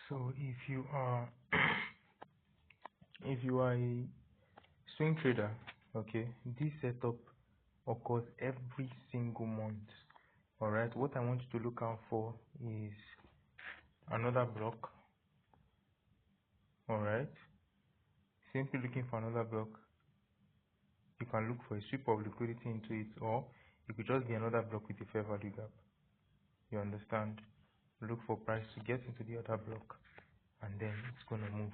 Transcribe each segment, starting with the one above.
So if you are a swing trader, okay, this setup occurs every single month. All right, what I want you to look out for is another block. All right, simply looking for another block. You can look for a sweep of liquidity into it, or it could just be another block with a fair value gap. You understand? Look for price to get into the other block, and then it's gonna move.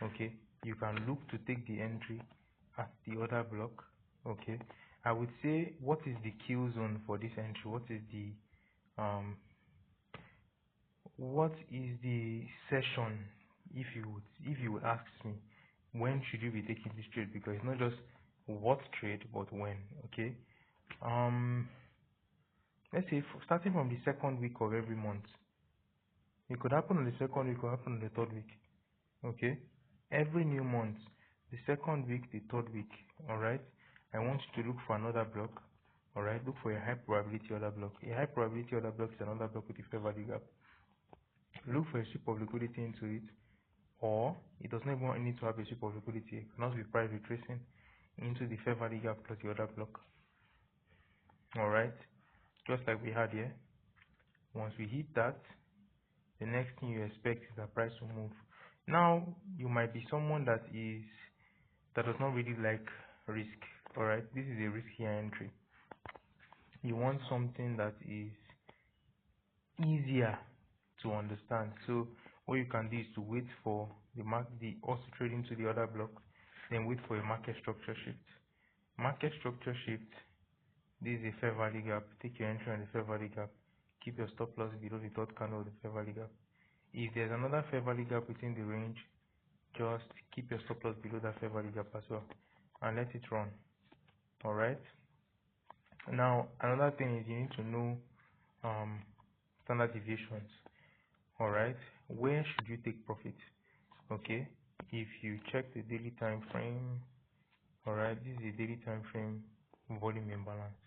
Okay, you can look to take the entry at the other block. Okay, I would say, what is the kill zone for this entry? What is the session, if you would ask me, when should you be taking this trade? Because it's not just what trade, but when. Okay, let's say starting from the second week of every month. It could happen on the second week, it could happen on the third week. Okay, every new month, the second week, the third week. All right, I want you to look for another block. All right, look for a high probability other block. A high probability other block is another block with a fair value gap. Look for a sweep of liquidity into it, or it does not even need to have a sweep of liquidity. It cannot be price retracing into the fair value gap plus the other block. All right, just like we had here. Once we hit that, the next thing you expect is that price will move. Now, you might be someone that does not really like risk. All right, this is a riskier entry. You want something that is easier to understand. So what you can do is to wait for the also trading to the other block, then wait for a market structure shift. Market structure shift. This is a fair value gap. Take your entry on the fair value gap. Keep your stop loss below the third candle of the fair value gap. If there's another fair value gap within the range, just keep your stop loss below that fair value gap as well, and let it run. All right. Now another thing is you need to know standard deviations. All right, where should you take profit? Okay, if you check the daily time frame, all right, this is a daily time frame volume imbalance.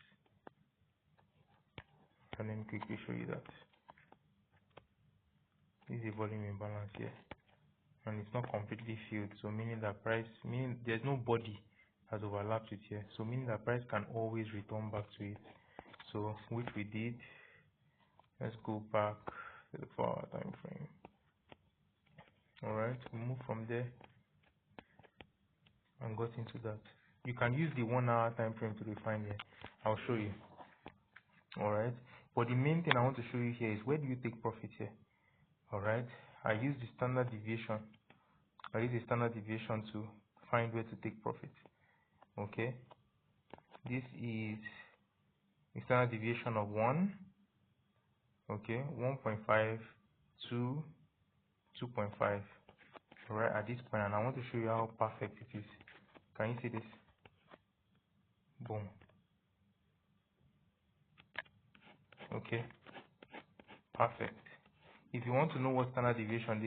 So let me quickly show you that. This is a volume imbalance here, and it's not completely filled, so meaning there's no body that overlaps it here, so meaning that price can always return back to it. So which we did. Let's go back to the 4-hour time frame. All right, we move from there and got into that. You can use the 1-hour time frame to define here. I'll show you. All right, but the main thing I want to show you here is, where do you take profit here? All right, I use the standard deviation. I use the standard deviation to find where to take profit. Okay, this is the standard deviation of 1. Okay, 1.5 to 2.5. All right, at this point, and I want to show you how perfect it is. Can you see this? Boom. Okay, perfect. If you want to know what standard deviation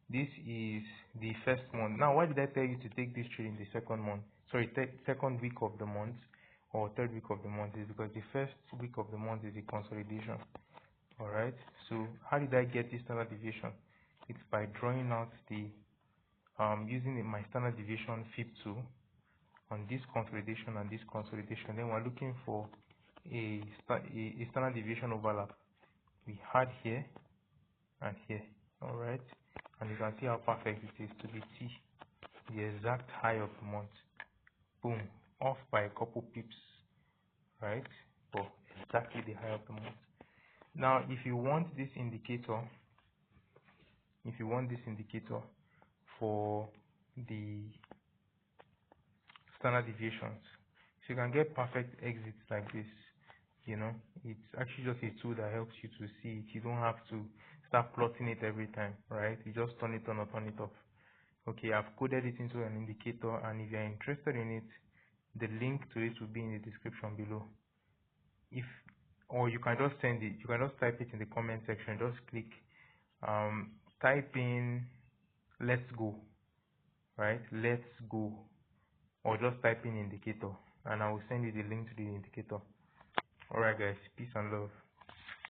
this is the first month. Now, why did I tell you to take this trade in the second month? Sorry, second week of the month or third week of the month, is because the first week of the month is the consolidation. All right, so how did I get this standard deviation? It's by drawing out the using my standard deviation FIB2 on this consolidation and this consolidation. Then we're looking for a standard deviation overlap. We had here and here. All right, and you can see how perfect it is to the T, the exact high of the month. Boom, off by a couple pips, right? But exactly the high of the month. Now, if you want this indicator for the standard deviations, so you can get perfect exits like this. You know, it's actually just a tool that helps you to see it. You don't have to start plotting it every time, right? You just turn it on or turn it off. Okay, I've coded it into an indicator, and if you're interested in it, the link to it will be in the description below. Or you can just send it, you can just type it in the comment section. Just click type in "let's go," right? Let's go, or just type in indicator, and I will send you the link to the indicator. Alright guys, peace and love.